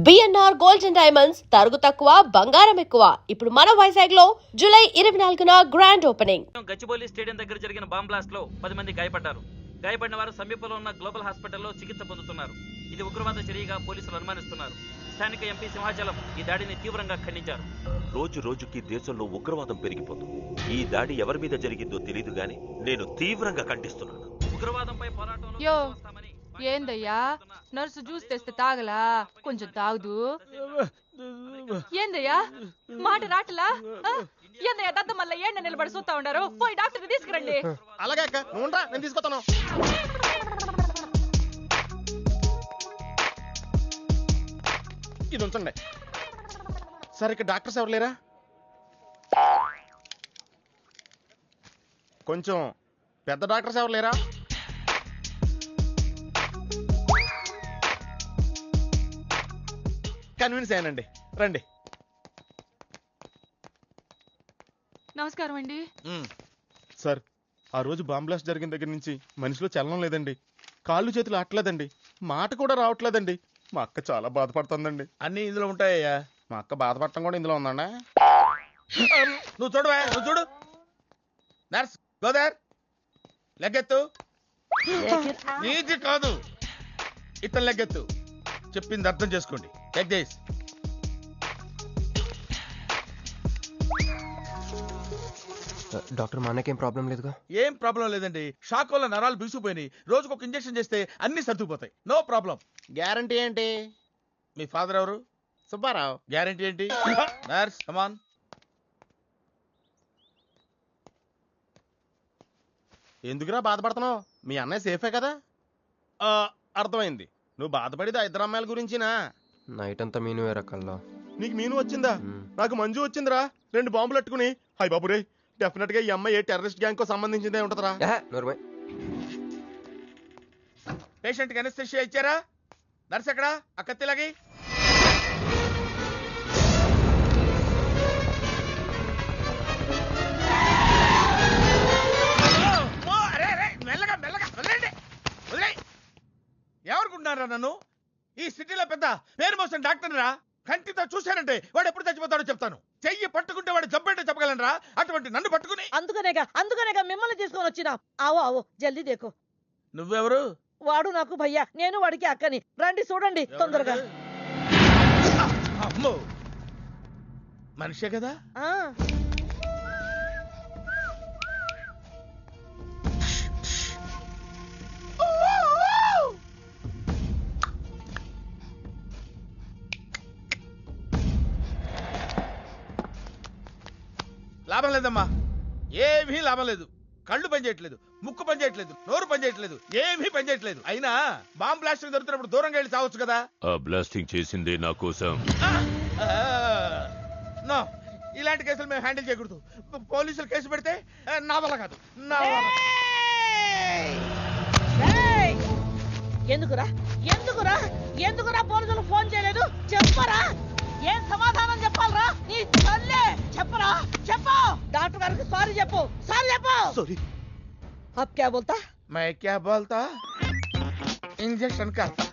BNR gold and diamonds తరుగు తక్కువ బంగారం ఎక్కువ. ఇప్పుడు మన వైజాగ్ లో జూలై 24న గ్రాండ్ ఓపెనింగ్. గచ్చిబౌలి స్టేడియం దగ్గర జరిగిన బాంబ్ బ్లాస్ట్ లో 10 మంది గాయపడ్డారు. గాయపడిన వారు సమీపంలో ఉన్న గ్లోబల్ హాస్పిటల్లో చికిత్స పొందుతున్నారు. ఇది ఉగ్రవాద చర్యగా పోలీసులు అనుమానిస్తున్నారు. స్థానిక ఎంపీ సింహాచలం ఈ దాడిని తీవ్రంగా ఖండించారు. రోజు రోజుకి దేశంలో ఉగ్రవాదం పెరిగిపోతుంది. ఈ దాడి ఎవరి మీద జరిగిందో తెలియదు గాని నేను తీవ్రంగా ఖండిస్తున్నాను. ఉగ్రవాదంపై పోరాటంలో యో ఏందయ్యా నర్సు జ్యూస్ తెస్తే తాగలా కొంచెం తాగుదు ఏందయ్యా మాట రాటలా ఏందయ్యా దద్ద మళ్ళీ ఏండ నిలబడి చూస్తా ఉండారు పోయి డాక్టర్ తీసుకురండి. అలాగే అక్క నువ్వు నేను తీసుకొస్తాను. ఇది ఉంచండి. సార్ ఇక్కడ డాక్టర్స్ ఎవరు లేరా? కొంచెం పెద్ద డాక్టర్స్ ఎవరు లేరా? కన్విన్స్ అయ్యానండి, రండి. నమస్కారం అండి. సార్ ఆ రోజు బాంబ్ బ్లాస్ట్ జరిగిన దగ్గర నుంచి మనిషిలో చలనం లేదండి, కాళ్ళు చేతులు ఆటలేదండి, మాట కూడా రావట్లేదండి. మా అక్క చాలా బాధపడుతుందండి. అన్ని ఇందులో ఉంటాయ్యా. మా అక్క బాధపడటం కూడా ఇందులో ఉందండి. నువ్వు చూడవా, నువ్వు చూడు. నర్స్ గోదర్ లెగ్గెత్తు. నీది కాదు, ఇతను లెగ్గెత్తు. చెప్పింది అర్థం చేసుకోండి. Take this. డాక్టర్ మా అన్నకేం ప్రాబ్లం లేదుగా? ఏం ప్రాబ్లం లేదండి. షాక్ వల్ల నరాలు బిగుసిపోయినాయి. రోజుకు ఒక ఇంజెక్షన్ చేస్తే అన్ని సర్దుకుపోతాయి. No problem. గ్యారంటీ ఏంటి? మీ ఫాదర్ ఎవరు? సుబ్బారావు. గ్యారంటీ ఏంటి? నర్స్ కమాన్. ఎందుకురా బాధపడుతున్నావు? మీ అన్నయ్య సేఫే కదా? అర్థమైంది. నువ్వు బాధపడేది ఆ ఇద్దరు అమ్మాయిల గురించినా? నైట్ అంతా మీను వేరే కల్లా. నీకు మీను వచ్చిందా? నాకు మంజు వచ్చిందిరా. 2 బాంబులు అట్టుకుని. హాయ్ బాబు రే, డెఫినెట్ గా ఈ అమ్మాయి ఏ టెర్రరిస్ట్ గ్యాంగ్ కో సంబంధించిందే ఉంటదరా. పేషెంట్ కి అనస్థిషియా ఇచ్చారా? నర్స్ ఎక్కడా? ఆ కత్తిలాగి. మెల్లగా మెల్లగా వదిలేండి, వదిలే. ఎవరుకుంటున్నారా నన్ను? ఈ సిటీలో పెద్ద పేరు మోసం డాక్టర్ రా. కంటితో చూశానంటే వాడు ఎప్పుడు చచ్చిపోతాడో చెప్తాను. చెయ్యి పట్టుకుంటే వాడు జబ్బేంటో చెప్పగలనరా? అటువంటి నన్ను పట్టుకుని. అందుకనేగా మిమ్మల్ని తీసుకొని వచ్చినా. ఆవో ఆవో జల్దీ దేకో. నువ్వెవరు? వాడు నాకు భయ్యా, నేను వాడికి అక్కని. రండి చూడండి తొందరగా. అమ్మో, మనిషే కదా? లాభం లేదమ్మా, ఏమీ లాభం లేదు. కళ్ళు పనిచేయట్లేదు, ముక్కు పనిచేయట్లేదు, నోరు పనిచేయట్లేదు, ఏమీ పనిచేయట్లేదు. అయినా బాంబ్ బ్లాస్టింగ్ జరుగుతున్నప్పుడు దూరంగా వెళ్ళి చావచ్చు కదా. ఆ బ్లాస్టింగ్ చేసిందే నా కోసం. నో, ఇలాంటి కేసులు మేము హ్యాండిల్ చేయకూడదు. పోలీసులు కేసు పెడితే నా వల్ల కాదు, నా వల్ల. ఎందుకురా ఎందుకురా ఎందుకురా పోలీసులు ఫోన్ చేయలేదు? చెప్పరా, ఏం సమాధానం చెప్పాలరా? నీ తల్లే చెప్పరా, చెప్పు. డాక్టర్ గారికి సారీ చెప్పు, సారీ చెప్పు. సారీ. అబ్ క్యా బోల్తా? मैं क्या बोलता? इंजेक्शन करता.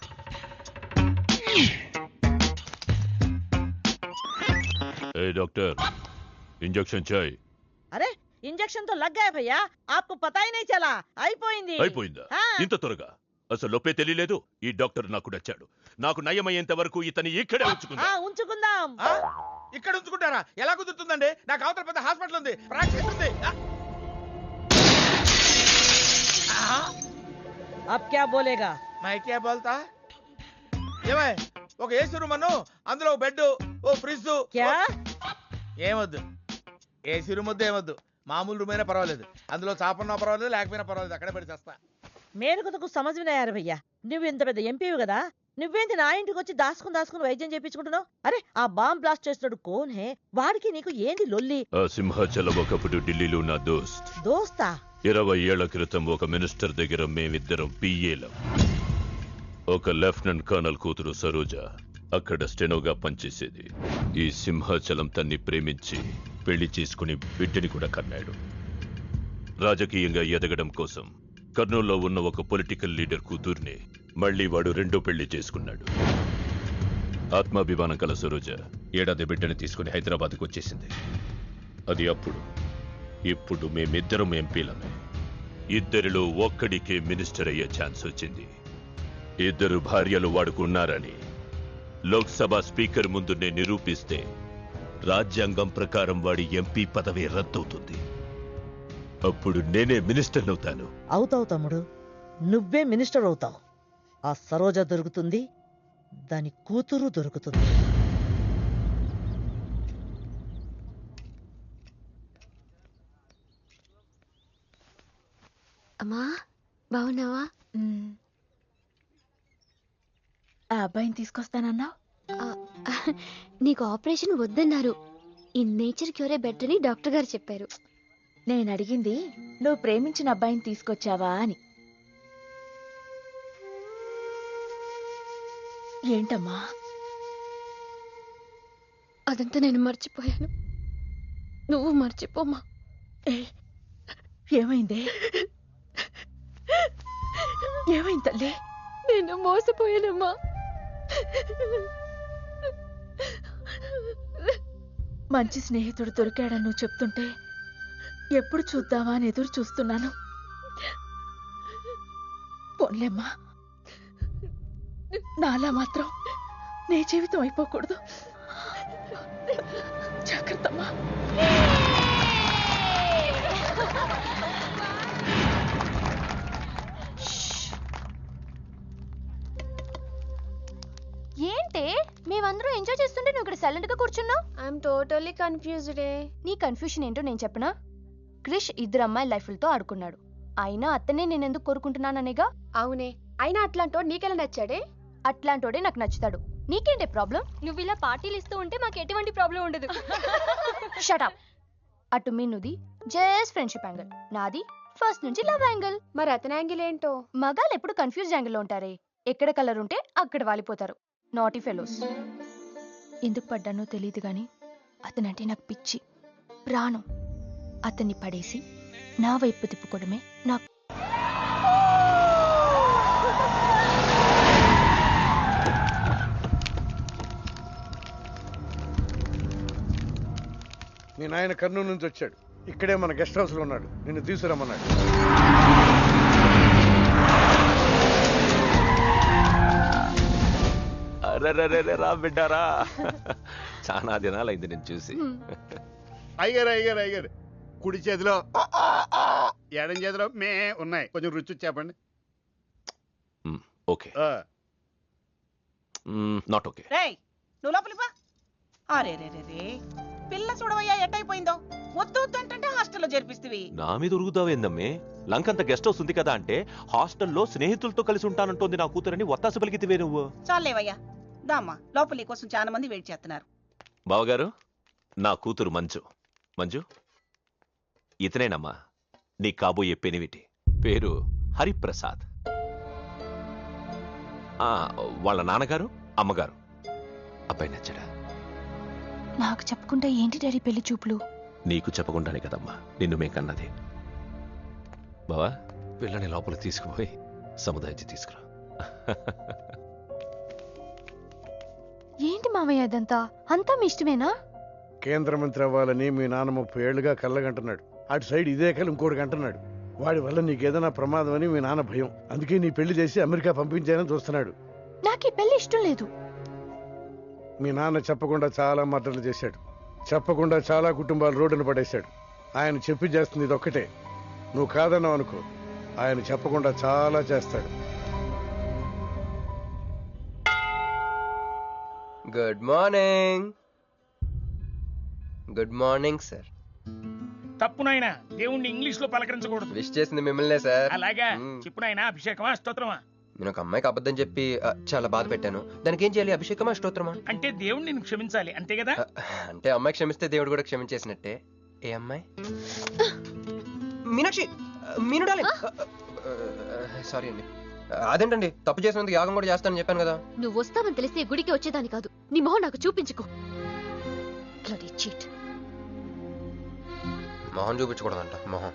ए डॉक्टर, इंजेक्शन चाहिए. अरे इंजेक्शन तो लग गया भैया, आपको पता ही नहीं चला. అయిపోయింది. అయిపోయిందా? ఇంత త్వరగా? అసలు లోపే తెలియలేదు. ఈ డాక్టర్ నాకు నచ్చాడు. నాకు నయమయ్యేంత వరకు ఇతని ఇక్కడే ఉంచుకుందాం. ఇక్కడ ఉంచుకుంటారా? ఎలా కుదురుతుందండి? నాకు అవతల పెద్ద హాస్పిటల్ ఉంది, ప్రాక్టీస్ ఉంది. अब क्या बोलेगा? मैं क्या बोलता? ఏమై ఒక ఏసీ రూమ్ అను, అందులో బెడ్, ఓ ఫ్రిడ్జ్. क्या? ఏమొద్దు, ఏసీ రూమ్ వద్దు, ఏమొద్దు. మామూలు రూమ్ అయినా పర్వాలేదు. అందులో చాపన్నా పర్వాలేదు, లేకపోయినా పర్వాలేదు. అక్కడే పడి చేస్తా. మేరకు తకు సమజ్వినాయారు భయ్యా. నువ్వు ఇంత పెద్ద ఎంపీవి కదా, నువ్వేంటి నా ఇంటికి వచ్చి దాసుకుని వైద్యం చేయించుకుంటున్నావు? అరే ఆ బాంబ్ బ్లాస్ట్ చేస్తున్నాడు కోన్ హే, వాడికి నీకు ఏంది లొల్లి? ఆ సింహాచలం ఒకప్పుడు ఢిల్లీలో నా దోస్తా? 20 ఏళ్ల క్రితం ఒక మినిస్టర్ దగ్గర మేమిద్దరం పిఏలం. ఒక లెఫ్టినెంట్ కర్నల్ కూతురు సరోజ అక్కడ స్టెనోగా పనిచేసేది. ఈ సింహాచలం తన్ని ప్రేమించి పెళ్లి చేసుకుని బిడ్డని కూడా కన్నాడు. రాజకీయంగా ఎదగడం కోసం కర్నూల్లో ఉన్న ఒక పొలిటికల్ లీడర్ కూతుర్ని మళ్ళీ వాడు రెండో పెళ్లి చేసుకున్నాడు. ఆత్మాభిమానం కల సరోజ ఏడాది బిడ్డని తీసుకుని హైదరాబాద్కు వచ్చేసింది. అది అప్పుడు. ఇప్పుడు మేమిద్దరం ఎంపీలమే. ఇద్దరిలో ఒక్కడికే మినిస్టర్ అయ్యే ఛాన్స్ వచ్చింది. ఇద్దరు భార్యలు వాడుకున్నారని లోక్సభ స్పీకర్ ముందు నేను నిరూపిస్తే రాజ్యాంగం ప్రకారం వాడి ఎంపీ పదవి రద్దవుతుంది. అప్పుడు నేనే మినిస్టర్ అవుతాను. అవుతావు తమ్ముడు, నువ్వే మినిస్టర్ అవుతావు. ఆ సరోజ దొరుకుతుంది, దాని కూతురు దొరుకుతుంది. అమ్మా బాగున్నావా? ఆ అబ్బాయిని తీసుకొస్తానన్నావు. నీకు ఆపరేషన్ వద్దన్నారు. ఈ నేచర్ క్యూరే బెటర్ అని డాక్టర్ గారు చెప్పారు. నేను అడిగింది నువ్వు ప్రేమించిన అబ్బాయిని తీసుకొచ్చావా అని. ఏంటమ్మా? అదంతా నేను మర్చిపోయాను. నువ్వు మర్చిపోమ్మా. ఏమైందే? ఏమైంది తల్లి? నేను మోసపోయానమ్మా. మంచి స్నేహితుడు దొరికాడని నువ్వు చెప్తుంటే ఎప్పుడు చూద్దామా అని ఎదురు చూస్తున్నాను. పోన్లేమ్మా, నాలా మాత్రం నీ జీవితం అయిపోకూడదు. జాగ్రత్తమ్మా. ఏంటే మేమందరం ఎంజాయ్ చేస్తుంటే నువ్వు ఇక్కడ సైలెంట్ గా కూర్చున్నావు? I'm totally confused. నీ కన్ఫ్యూషన్ ఏంటో నేను చెప్పనా? క్రిష్ ఇద్దరు అమ్మాయి లైఫ్లతో ఆడుకున్నాడు. అయినా అతనే నేనెందుకు కోరుకుంటున్నాననేగా. అవునే, అయినా అట్లాంటోడు నీకెలా నచ్చాడే? అట్లాంటోడే నాకు నచ్చుతాడు. నీకేంటే ప్రాబ్లం? నువ్వు ఇలా పార్టీలు ఇస్తూ ఉంటే మాకు ఎటువంటి ప్రాబ్లం ఉండదు. షటప్. అటు మీనుది జస్ట్ ఫ్రెండ్షిప్ యాంగిల్, నాది ఫస్ట్ నుంచి లవ్ యాంగిల్. మరి అతని యాంగిల్ ఏంటో? మగాళ్ళు ఎప్పుడు కన్ఫ్యూజ్ యాంగిల్లో ఉంటారే. ఎక్కడ కలర్ ఉంటే అక్కడ వాలిపోతారు. Naughty fellows. ఎందుకు పడ్డానో తెలియదు గాని అతనంటే నాకు పిచ్చి, ప్రాణం. అతన్ని పడేసి నా వైపు తిప్పుకోవడమే నాకు. మీ నాయన కర్నూలు నుంచి వచ్చాడు. ఇక్కడే మన గెస్ట్ హౌస్ లో ఉన్నాడు. నిన్ను తీసుకురమ్మన్నాడు. రా బిడ్డారా, చాలా దినాలైంది నేను చూసి. అయ్యారు కుడి చేతిలో ఎడం చేతిలో మే ఉన్నాయి. కొంచెం రుచి చెప్పండి. Okay, not okay. రేయ్, నువ్వు లోపలికి పా. అరే రే రే రే, పిల్ల చూడవయ్యా ఎట్టయిపోయిందో. వద్దు వద్దు అంటే హాస్టల్లో చేర్పిస్తేవి. నా మీద ఉరుగుతావేందమ్మే? లంకంత గెస్ట్ హౌస్ ఉంది కదా అంటే హాస్టల్లో స్నేహితులతో కలిసి ఉంటానంటోంది నా కూతురని ఒత్తాస పలికితివే నువ్వు. చాలేవయ్యా, దామ్మా లోపలి కోసం చాలా మంది వెయిట్ చేస్తున్నారు. బావగారు, నా కూతురు మంజు. మంజు, ఇతనేనమ్మా నీ కాబోయే పెనివిటి. పేరు హరిప్రసాద్. వాళ్ళ నాన్నగారు అమ్మగారు. అబ్బాయి నచ్చడా? నాకు చెప్పకుండా ఏంటి డాడీ పెళ్లి చూపులు? నీకు చెప్పకుండానే కదమ్మా నిన్ను మేకన్నది. బావా, పిల్లని లోపల తీసుకుపోయి సముదాయించి తీసుకురా. ఏంటి మావయ్య అదంతా? అంతా మీ ఇష్టమేనా? కేంద్ర మంత్రి అవ్వాలని మీ నాన్న 30 ఏళ్లుగా కళ్ళగంటున్నాడు. అటు సైడ్ ఇదే కళ్ళు ఇంకోటి అంటున్నాడు. వాడి వల్ల నీకేదైనా ప్రమాదం అని మీ నాన్న భయం. అందుకే నీ పెళ్లి చేసి అమెరికా పంపించాలని చూస్తున్నాడు. నాకు ఈ పెళ్లి ఇష్టం లేదు. మీ నాన్న చెప్పకుండా చాలా మర్డర్లు చేశాడు. చెప్పకుండా చాలా కుటుంబాలు రోడ్డున పడేశాడు. ఆయన చెప్పి చేస్తుంది ఇదొక్కటే. నువ్వు కాదన్నావు అనుకో, ఆయన చెప్పకుండా చాలా చేస్తాడు. Good morning. Good morning sir. తప్పు నాయనా, దేవుణ్ణి ఇంగ్లీష్ లో పలకరించకూడదు. విష్ చేసింది మిమ్మల్నే సార్. అలాగా చెప్పు నాయనా. అభిషేకమా స్తోత్రమా? నేను ఒక అమ్మాయికి అబద్ధం చెప్పి చాలా బాధ పెట్టాను. దానికి ఏం చేయాలి? అభిషేకమా స్తోత్రమా? అంటే దేవుణ్ణి నిన్ను క్షమించాలి అంతే కదా? అంటే అమ్మాయి క్షమిస్తే దేవుడు కూడా క్షమించేసినట్టే. ఏ అమ్మాయి? మీనాక్షి. మీనుడాలి. సారీ అండి. అదేంటండి, తప్పు చేసినందుకు యాగం కూడా చేస్తానని చెప్పాను కదా. నువ్వు వస్తావని తెలిస్తే గుడికి వచ్చేదాని కాదు. నీ మొహం నాకు చూపించుకో. మొహం చూపించకూడదంట. మొహం